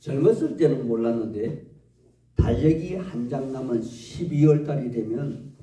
젊었을 때는 몰랐는데 달력이 한 장 남은 12월 달이 되면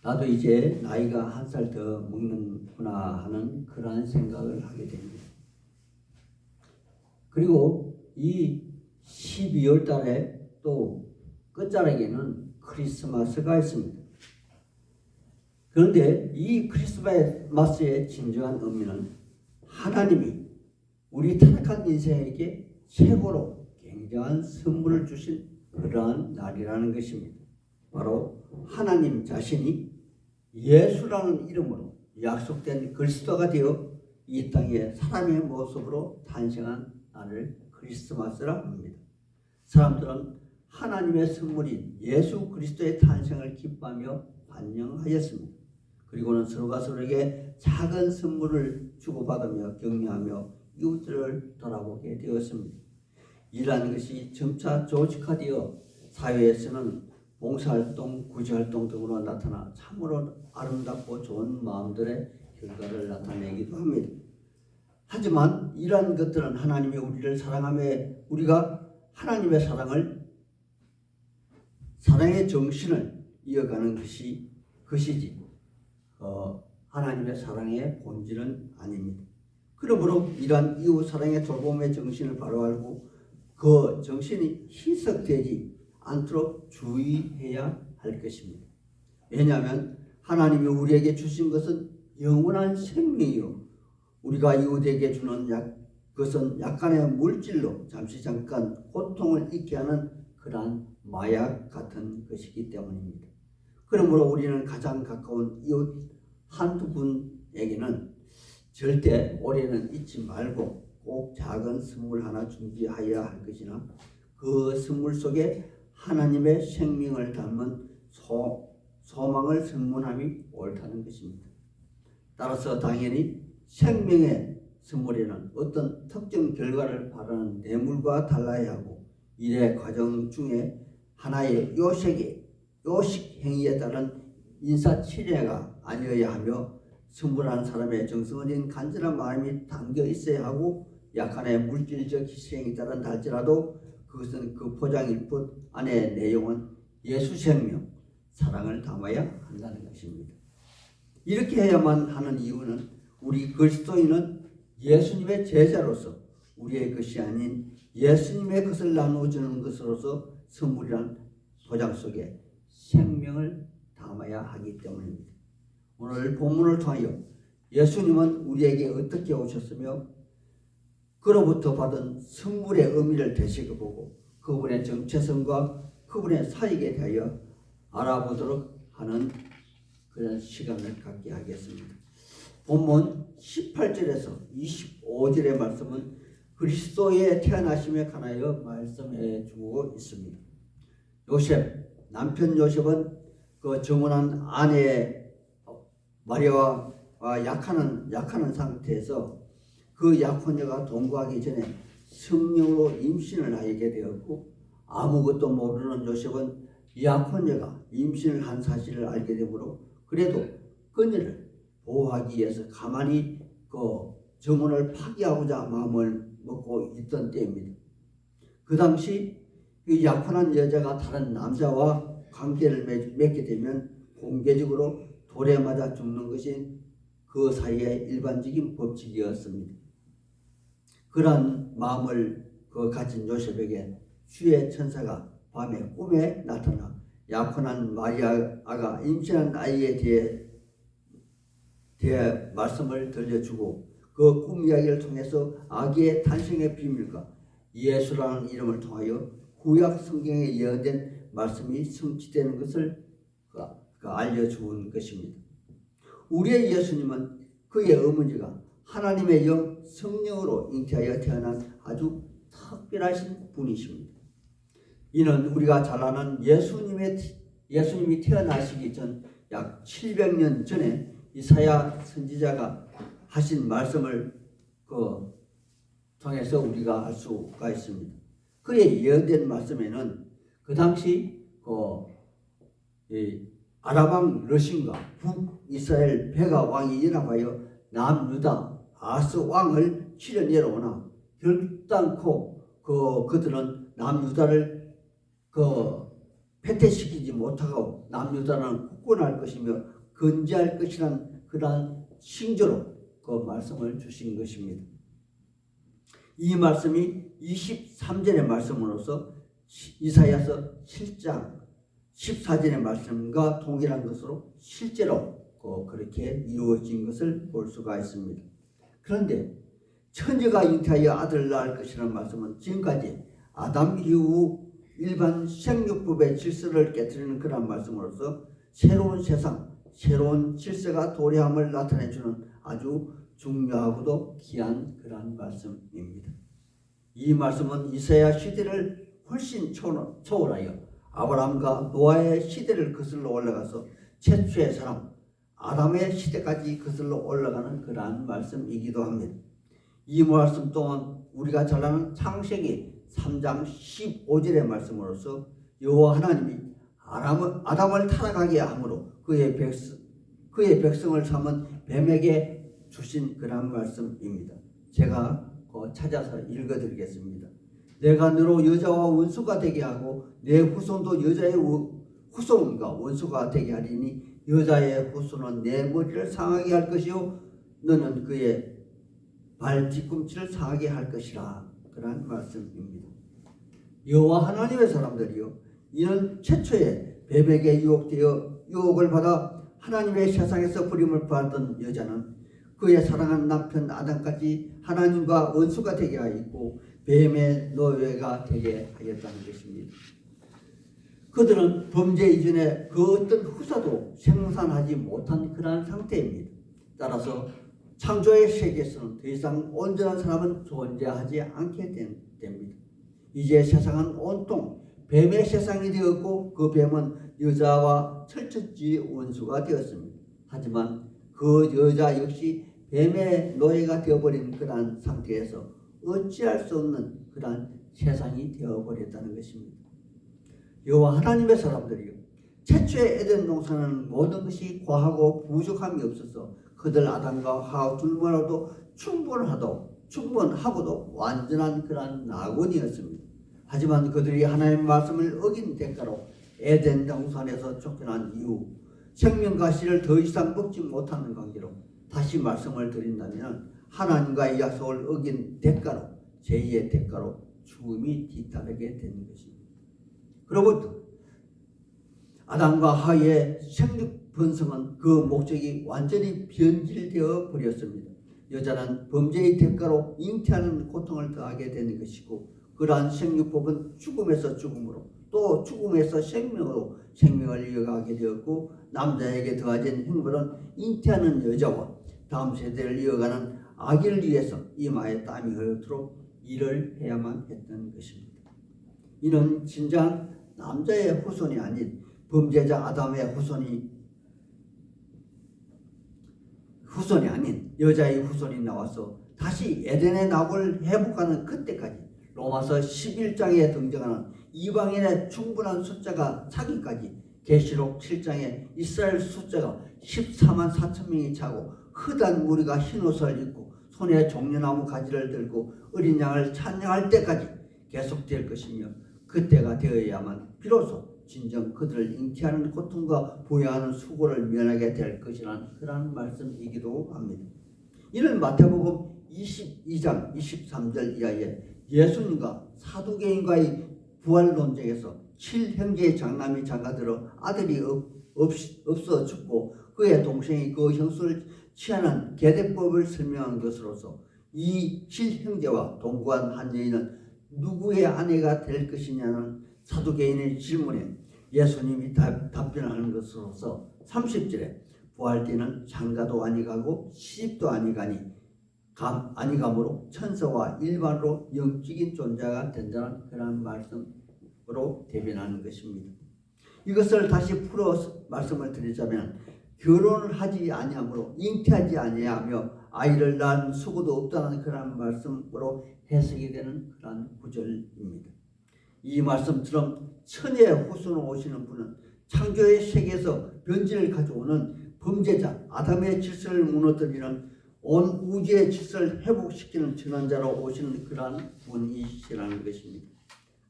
나도 이제 나이가 한 살 더 먹는구나 하는 그러한 생각을 하게 됩니다. 그리고 이 12월 달에 또 끝자락에는 크리스마스가 있습니다. 그런데 이 크리스마스의 진정한 의미는 하나님이 우리 타락한 인생에게 최고로 굉장한 선물을 주신 그러한 날이라는 것입니다. 바로 하나님 자신이 예수라는 이름으로 약속된 그리스도가 되어 이 땅에 사람의 모습으로 탄생한 날을 크리스마스라 합니다. 사람들은 하나님의 선물인 예수 그리스도의 탄생을 기뻐하며 환영하였습니다. 그리고는 서로가 서로에게 작은 선물을 주고받으며 격려하며 이웃들을 돌아보게 되었습니다. 이라는 것이 점차 조직화되어 사회에서는 봉사활동, 구제활동 등으로 나타나 참으로 아름답고 좋은 마음들의 결과를 나타내기도 합니다. 하지만 이러한 것들은 하나님이 우리를 사랑함에 우리가 하나님의 사랑의 정신을 이어가는 것이지 하나님의 사랑의 본질은 아닙니다. 그러므로 이러한 이웃 사랑의 돌봄의 정신을 바로 알고 그 정신이 희석되지 않도록 주의해야 할 것입니다. 왜냐하면 하나님이 우리에게 주신 것은 영원한 생명이요 우리가 이웃에게 주는 그것은 약간의 물질로 잠깐 고통을 잊게 하는 그러한 마약 같은 것이기 때문입니다. 그러므로 우리는 가장 가까운 이웃 한두 분에게는 절대 올해는 잊지 말고 꼭 작은 선물 하나 준비하여야 할 것이나 그 선물 속에 하나님의 생명을 담은 소망을 선물함이 옳다는 것입니다. 따라서 당연히 생명의 선물에는 어떤 특정 결과를 바라는 뇌물과 달라야 하고 일의 과정 중에 하나의 요식 행위에 따른 인사치레가 아니어야 하며 선물하는 사람의 정성어린 간절한 마음이 담겨 있어야 하고 약간의 물질적 희생이 따른 할지라도 그것은 그 포장일 뿐 안의 내용은 예수 생명, 사랑을 담아야 한다는 것입니다. 이렇게 해야만 하는 이유는 우리 그리스도인은 예수님의 제자로서 우리의 것이 아닌 예수님의 것을 나누어주는 것으로서 선물이란 도장 속에 생명을 담아야 하기 때문입니다. 오늘 본문을 통하여 예수님은 우리에게 어떻게 오셨으며 그로부터 받은 선물의 의미를 되새겨보고 그분의 정체성과 그분의 사역에 대하여 알아보도록 하는 그런 시간을 갖게 하겠습니다. 본문 18절에서 25절의 말씀은 그리스도의 태어나심에 관하여 말씀해 주고 있습니다. 남편 요셉은 그 정혼한 아내 마리아와 약하는 상태에서 그 약혼녀가 동거하기 전에 성령으로 임신을 하게 되었고 아무것도 모르는 요셉은 약혼녀가 임신을 한 사실을 알게 되므로 그래도 그녀를 보호하기 위해서 가만히 그 정혼을 파기하고자 마음을 먹고 있던 때입니다. 그 당시 이 약혼한 여자가 다른 남자와 관계를 맺게 되면 공개적으로 돌에 맞아 죽는 것이 그 사이의 일반적인 법칙이었습니다. 그러한 마음을 가진 요셉에게 주의 천사가 밤에 꿈에 나타나 약혼한 마리아가 임신한 아이에 대해 말씀을 들려주고 그 꿈 이야기를 통해서 아기의 탄생의 비밀과 예수라는 이름을 통하여 구약 성경에 예언된 말씀이 성취되는 것을 알려준 것입니다. 우리의 예수님은 그의 어머니가 하나님의 영 성령으로 잉태하여 태어난 아주 특별하신 분이십니다. 이는 우리가 잘 아는 예수님이 태어나시기 전 약 700년 전에 이사야 선지자가 하신 말씀을 통해서 우리가 알 수가 있습니다. 그의 예언된 말씀에는 그 당시 아람왕 러신과 북이스라엘 베가 왕이 연합하여 남유다 아스 왕을 치려 내려오나 결단코 그들은 남유다를 패퇴시키지 못하고 남유다는 굳건할 것이며 건재할 것이란 그러한 징조로 그 말씀을 주신 것입니다. 이 말씀이 23절의 말씀으로서 이사야서 7장 14절의 말씀과 동일한 것으로 실제로 그렇게 이루어진 것을 볼 수가 있습니다. 그런데 처녀가 잉태하여 아들을 낳을 것이라는 말씀은 지금까지 아담 이후 일반 생육법의 질서를 깨뜨리는 그런 말씀으로서 새로운 세상, 새로운 질서가 도래함을 나타내주는 아주 중요하고도 귀한 그러한 말씀입니다. 이 말씀은 이사야 시대를 훨씬 초월하여 아브라함과 노아의 시대를 거슬러 올라가서 최초의 사람 아담의 시대까지 거슬러 올라가는 그러한 말씀이기도 합니다. 이 말씀 또한 우리가 잘 아는 창세기 3장 15절의 말씀으로서 여호와 하나님이 아담을 타락하게 함으로 그의 백성을 삼은 뱀에게 주신 그런 말씀입니다. 제가 찾아서 읽어드리겠습니다. 내가 너로 여자와 원수가 되게 하고 내 후손도 여자의 후손과 원수가 되게 하리니 여자의 후손은 내 머리를 상하게 할 것이요 너는 그의 발 뒤꿈치를 상하게 할 것이라. 그런 말씀입니다. 여호와 하나님의 사람들이요 이는 최초에 뱀에게 유혹되어 유혹을 받아 하나님의 세상에서 부림을 받던 여자는 그의 사랑하는 남편 아담까지 하나님과 원수가 되게 하였고 뱀의 노예가 되게 하였다는 것입니다. 그들은 범죄 이전에 그 어떤 후사도 생산하지 못한 그러한 상태입니다. 따라서 창조의 세계에서는 더 이상 온전한 사람은 존재하지 않게 됩니다. 이제 세상은 온통 뱀의 세상이 되었고 그 뱀은 여자와 철저히 원수가 되었습니다. 하지만 그 여자 역시 뱀의 노예가 되어버린 그러한 상태에서 어찌할 수 없는 그러한 세상이 되어버렸다는 것입니다. 여호와 하나님의 사람들이요 최초의 에덴 동산은 모든 것이 과하고 부족함이 없어서 그들 아담과 하와 둘만으로도 충분하고도 완전한 그러한 낙원이었습니다. 하지만 그들이 하나님의 말씀을 어긴 대가로 에덴 동산에서 쫓겨난 이후 생명과 씨를 더 이상 먹지 못하는 관계로 다시 말씀을 드린다면 하나님과의 약속을 어긴 대가로 제2의 대가로 죽음이 뒤따르게 되는 것입니다. 그로부터 아담과 하와의 생육 번성은 그 목적이 완전히 변질되어 버렸습니다. 여자는 범죄의 대가로 잉태하는 고통을 더하게 되는 것이고 그러한 생육법은 죽음에서 죽음으로 또 죽음에서 생명으로 생명을 이어가게 되었고 남자에게 더해진 행벌은 잉태하는 여자와 다음 세대를 이어가는 아기를 위해서 이마에 땀이 흐르도록 일을 해야만 했던 것입니다. 이는 진정 남자의 후손이 아닌 범죄자 아담의 후손이 아닌 여자의 후손이 나와서 다시 에덴의 낙을 회복하는 그때까지 로마서 11장에 등장하는 이방인의 충분한 숫자가 차기까지 계시록 7장에 이스라엘 숫자가 14만 4천 명이 차고 흑한 무리가 흰옷을 입고 손에 종려나무 가지를 들고 어린 양을 찬양할 때까지 계속될 것이며 그때가 되어야만 비로소 진정 그들을 잉태하는 고통과 부여하는 수고를 면하게 될 것이라는 그런 말씀이기도 합니다. 이는 마태복음 22장 23절 이하에 예수님과 사두개인과의 부활 논쟁에서 7형제의 장남이 장가들어 아들이 없어 죽고 그의 동생이 그 형수를 취하는 계대법을 설명한 것으로서 이 7형제와 동거한 한 여인은 누구의 아내가 될 것이냐는 사두개인의 질문에 예수님이 답변하는 것으로서 30절에 부활 때는 장가도 아니가고 시집도 아니가니 아니감으로 천사와 일반으로 영적인 존재가 된다는 그런 말씀으로 대변하는 것입니다. 이것을 다시 풀어 말씀을 드리자면 결혼을 하지 아니하므로 잉태하지 아니하며 아이를 낳은 수고도 없다는 그런 말씀으로 해석이 되는 그런 구절입니다. 이 말씀처럼 천의 후손으로 오시는 분은 창조의 세계에서 변질을 가져오는 범죄자 아담의 질서를 무너뜨리는 온 우주의 질서를 회복시키는 전환자로 오시는 그러한 분이시라는 것입니다.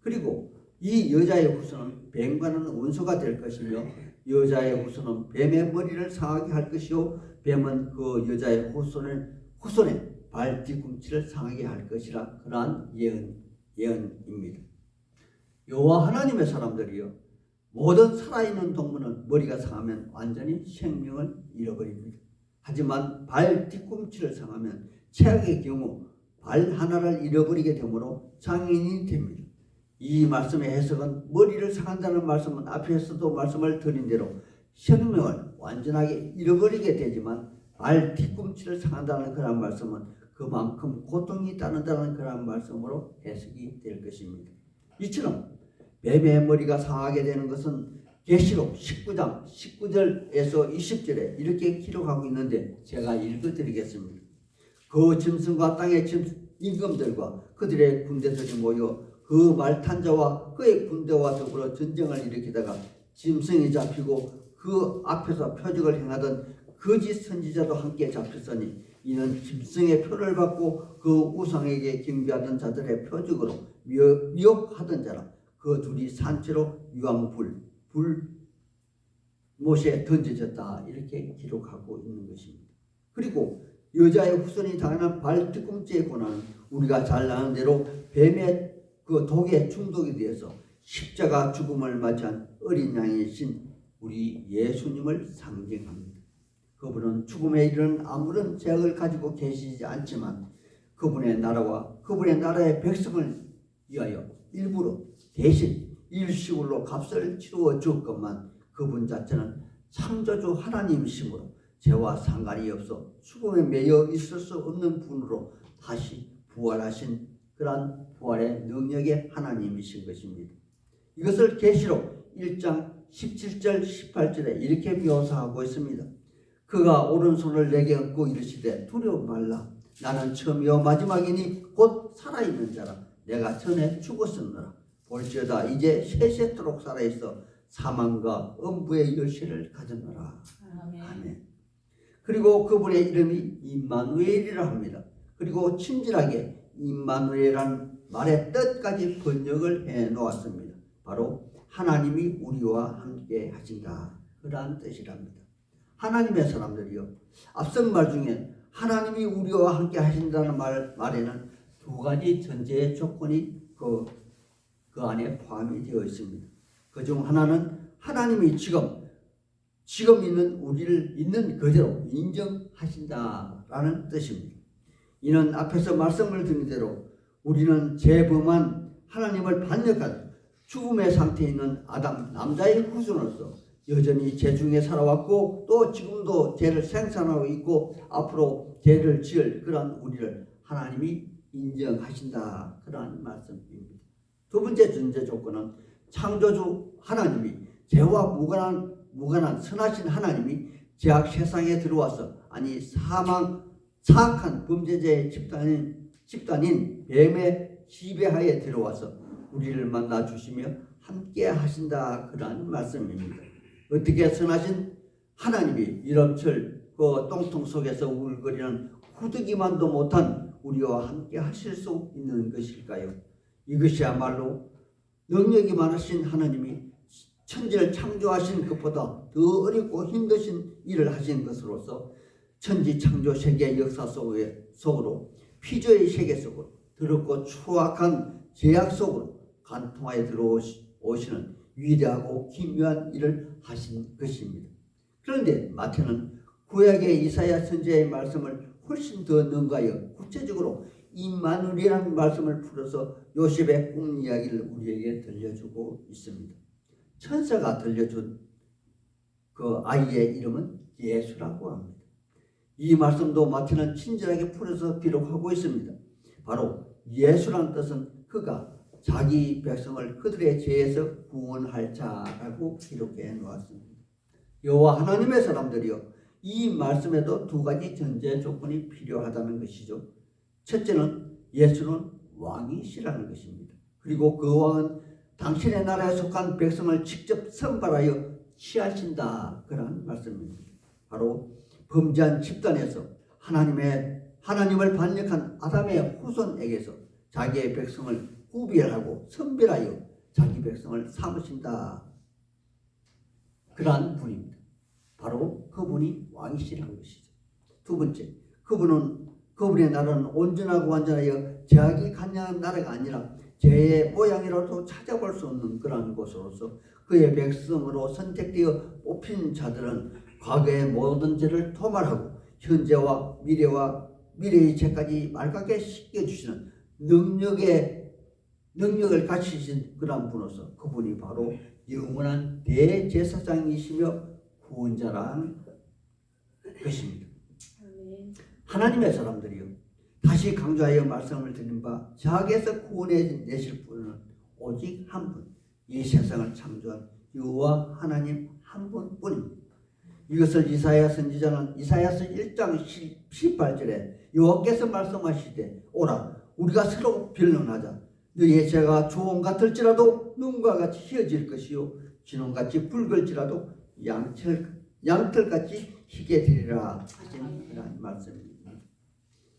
그리고 이 여자의 후손은 뱀과는 원수가 될 것이며 여자의 후손은 뱀의 머리를 상하게 할 것이요 뱀은 그 여자의 후손의 발 뒤꿈치를 상하게 할 것이라 그러한 예언입니다. 여호와 하나님의 사람들이요 모든 살아있는 동물은 머리가 상하면 완전히 생명을 잃어버립니다. 하지만 발 뒤꿈치를 상하면 최악의 경우 발 하나를 잃어버리게 되므로 장애인이 됩니다. 이 말씀의 해석은 머리를 상한다는 말씀은 앞에서도 말씀을 드린 대로 생명을 완전하게 잃어버리게 되지만 발 뒤꿈치를 상한다는 그런 말씀은 그만큼 고통이 따른다는 그런 말씀으로 해석이 될 것입니다. 이처럼 뱀의 머리가 상하게 되는 것은 계시록 19장 19절에서 20절에 이렇게 기록하고 있는데 제가 읽어드리겠습니다. 그 짐승과 땅의 임금들과 그들의 군대들이 모여 그 말탄 자와 그의 군대와 더불어 전쟁을 일으키다가 짐승이 잡히고 그 앞에서 표적을 행하던 거짓 선지자도 함께 잡혔으니 이는 짐승의 표를 받고 그 우상에게 경배하던 자들의 표적으로 미혹하던 자라. 그 둘이 산채로 유황불 못에 던져졌다 이렇게 기록하고 있는 것입니다. 그리고 여자의 후손이 당하는 발 뒤꿈치의 고난은 우리가 잘 아는 대로 뱀의 그 독에 중독이 되어서 십자가 죽음을 맞이한 어린 양이신 우리 예수님을 상징합니다. 그분은 죽음에 이르는 아무런 죄악을 가지고 계시지 않지만 그분의 나라와 그분의 나라의 백성을 위하여 일부러 대신 일시울로 값을 치루어 주었건만 그분 자체는 창조주 하나님이시므로 죄와 상관이 없어 죽음에 매여 있을 수 없는 분으로 다시 부활하신 그러한 부활의 능력의 하나님이신 것입니다. 이것을 계시록 1장 17절 18절에 이렇게 묘사하고 있습니다. 그가 오른손을 내게 얹고 이르시되 두려워 말라. 나는 처음이요 마지막이니 곧 살아있는 자라. 내가 전에 죽었었노라. 볼지어다 이제 세세토록 살아있어 사망과 음부의 열쇠를 가졌노라. 아멘. 그리고 그분의 이름이 임마누엘이라 합니다. 그리고 친절하게 임마누엘이라는 말의 뜻까지 번역을 해 놓았습니다. 바로 하나님이 우리와 함께 하신다 그러한 뜻이랍니다. 하나님의 사람들이요 앞선 말 중에 하나님이 우리와 함께 하신다는 말에는 두 가지 전제의 조건이 그 안에 포함이 되어 있습니다. 그중 하나는 하나님이 지금 있는 우리를 있는 그대로 인정하신다라는 뜻입니다. 이는 앞에서 말씀을 드린 대로 우리는 죄범한 하나님을 반역한 죽음의 상태에 있는 아담 남자의 후손으로서 여전히 죄 중에 살아왔고 또 지금도 죄를 생산하고 있고 앞으로 죄를 지을 그러한 우리를 하나님이 인정하신다 그러한 말씀입니다. 두 번째 전제 조건은 창조주 하나님이 죄와 무관한 선하신 하나님이 죄악 세상에 들어와서 아니 사악한 범죄자의 집단인 뱀의 지배하에 들어와서 우리를 만나 주시며 함께 하신다 그러한 말씀입니다. 어떻게 선하신 하나님이 이름철 그 똥통 속에서 울거리는 후드기만도 못한 우리와 함께 하실 수 있는 것일까요? 이것이야말로 능력이 많으신 하나님이 천지를 창조하신 것보다 더 어렵고 힘드신 일을 하신 것으로서 천지 창조 세계의 역사 속으로 피조의 세계 속으로 더럽고 추악한 죄악 속으로 간통하여 들어오시는 위대하고 기묘한 일을 하신 것입니다. 그런데 마태는 구약의 이사야 선지자의 말씀을 훨씬 더 능가하여 구체적으로 임마누엘이라는 말씀을 풀어서 요셉의 꿈 이야기를 우리에게 들려주고 있습니다. 천사가 들려준 그 아이의 이름은 예수라고 합니다. 이 말씀도 마태는 친절하게 풀어서 기록하고 있습니다. 바로 예수란 뜻은 그가 자기 백성을 그들의 죄에서 구원할 자라고 기록해 놓았습니다. 여호와 하나님의 사람들이요 이 말씀에도 두 가지 전제 조건이 필요하다는 것이죠. 첫째는 예수는 왕이시라는 것입니다. 그리고 그 왕은 당신의 나라에 속한 백성을 직접 선발하여 취하신다 그런 말씀입니다. 바로 범죄한 집단에서 하나님을 반역한 아담의 후손에게서 자기의 백성을 구별하고 선별하여 자기 백성을 삼으신다. 그러한 분입니다. 바로 그분이 왕이시라는 것이죠. 두 번째, 그분의 나라는 온전하고 완전하여 제약이 간량한 나라가 아니라 죄의 모양이라도 찾아볼 수 없는 그러한 곳으로서 그의 백성으로 선택되어 뽑힌 자들은 과거의 모든 죄를 토말하고 현재와 미래의 죄까지 맑게 씻겨주시는 능력을 갖추신 그러한 분으로서 그분이 바로 영원한 대제사장이시며 구원자라는 것입니다. 하나님의 사람들이요, 다시 강조하여 말씀을 드린 바 죄악에서 구원해 내실 분은 오직 한 분, 이 세상을 창조한 여호와 하나님 한 분뿐입니다. 이것을 이사야 선지자는 이사야서 1장 18절에 여호와께서 말씀하시되 오라 우리가 서로 변론하자. 너희의 죄가 주홍같을지라도 눈과 같이 희어질 것이요 진홍같이 붉을지라도 양털같이 희게 되리라 하시는 말씀입니다.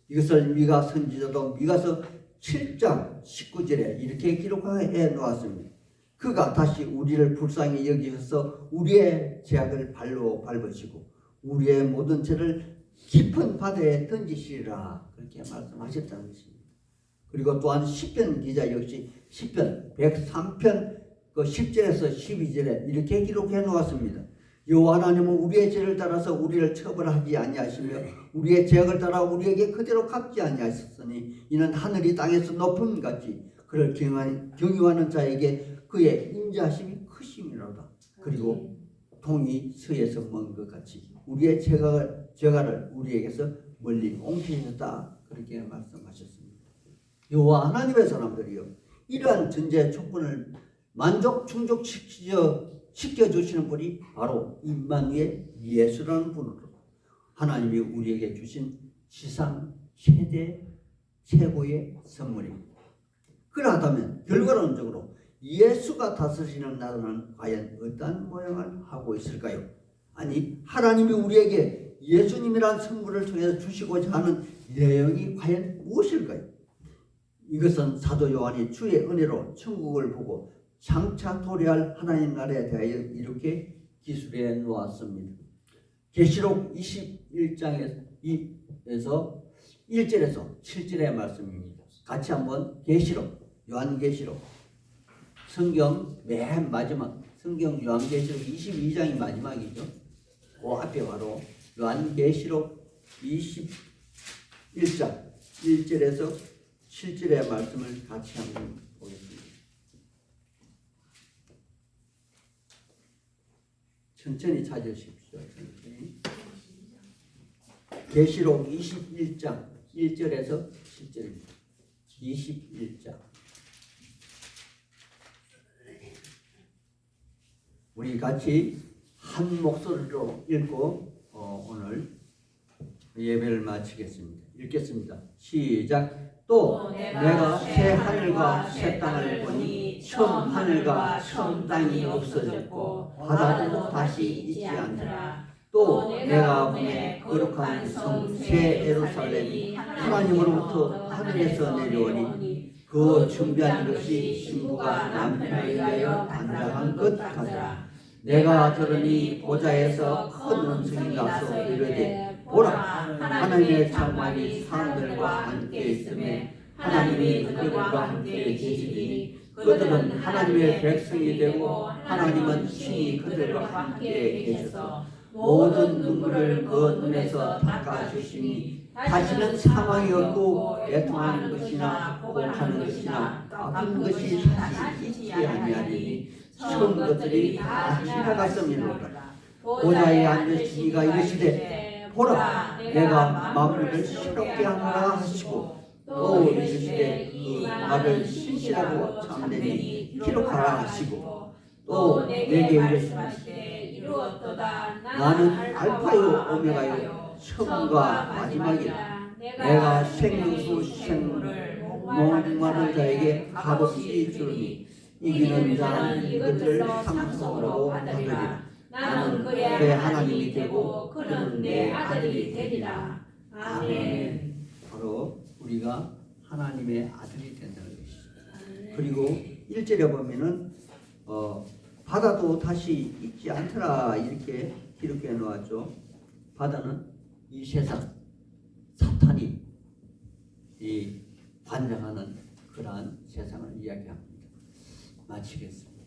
이것을 미가 선지자도 미가서 7장 19절에 이렇게 기록해 놓았습니다. 그가 다시 우리를 불쌍히 여기셔서 우리의 죄악을 발로 밟으시고 우리의 모든 죄를 깊은 바다에 던지시리라 그렇게 말씀하셨다는 것입니다. 그리고 또한 시편 기자 역시 시편 103편 10절에서 12절에 이렇게 기록해 놓았습니다. 여호와 하나님은 우리의 죄를 따라서 우리를 처벌하지 아니하시며 우리의 죄악을 따라 우리에게 그대로 갚지 아니하셨으니 이는 하늘이 땅에서 높음 같이 그를 경유하는 자에게 그의 인자심이 크심이로다. 그리고 동이 서에서 먼 것 같이 우리의 죄가를 우리에게서 멀리 옮기셨다 그렇게 말씀하셨습니다. 여호와 하나님의 사람들이요, 이러한 전제 조건을 충족시켜주시는 분이 바로 임마누엘 예수라는 분으로 하나님이 우리에게 주신 지상 최고의 선물입니다. 그러하다면 결과론적으로 예수가 다스리는 나라는 과연 어떤 모양을 하고 있을까요? 아니, 하나님이 우리에게 예수님이란 선물을 통해서 주시고자 하는 내용이 과연 무엇일까요? 이것은 사도 요한이 주의 은혜로 천국을 보고 장차 도래할 하나님 나라에 대하여 이렇게 기술해 놓았습니다. 계시록 21장에서 1절에서 7절의 말씀입니다. 같이 한번 요한계시록 성경 맨 마지막 성경 요한계시록 22장이 마지막이죠. 그 앞에 바로 요한계시록 21장 1절에서 7절의 말씀을 같이 한번 보겠습니다. 천천히 찾으십시오. 계시록 21장 1절에서 7절입니다. 21장. 우리 같이 한 목소리로 읽고 오늘 예배를 마치겠습니다. 읽겠습니다. 시작. 또 내가 새 하늘과 새 땅을 보니 처음 하늘과 처음 땅이 없어졌고 바다도 다시 있지 않더라. 또 내가 보매 거룩한 성 새 예루살렘이 하나님으로부터 하늘에서 내려오니 그 준비한 것이 신부가 남편을 위하여 단장한 것 같더라. 내가 들으니 보좌에서 큰 음성이 나서 이르되 보라, 하나님의 장관이 사람들과 함께 있음에 하나님이 그들과 함께 계시니 그들은 하나님의 백성이 되고 하나님은 친히 그들과 함께 계셔서 모든 눈물을 그 눈에서 닦아주시니 다시는 사망이 없고 애통하는 것이나 곡하는 것이나 아픈 것이 다시 있지 아니하리니 처음 것들이 다 지나갔음이로다. 보좌에 앉으신 이가 이르시되 보라, 내가 만물을 새롭게 하노라 하시고 또 이르시되 그 말을 신실하고 참되니 기록하라 하시고 또 내게 이르시되 이루었도다. 나는 알파요 오메가요 처음과 마지막이라. 내가 생명수 생물을 목마른 자에게 값없이 주니 이기는 자는 이것을 상속으로 받으리라. 나는 그의 하나님이 되고 그는 내 아들이 되리라. 아멘. 바로 우리가 하나님의 아들이 된다는 것이죠. 그리고 1절에 보면은 바다도 다시 있지 않더라 이렇게 기록해 놓았죠. 바다는 이 세상 사탄이 이 관장하는 그러한 세상을 이야기합니다. 마치겠습니다.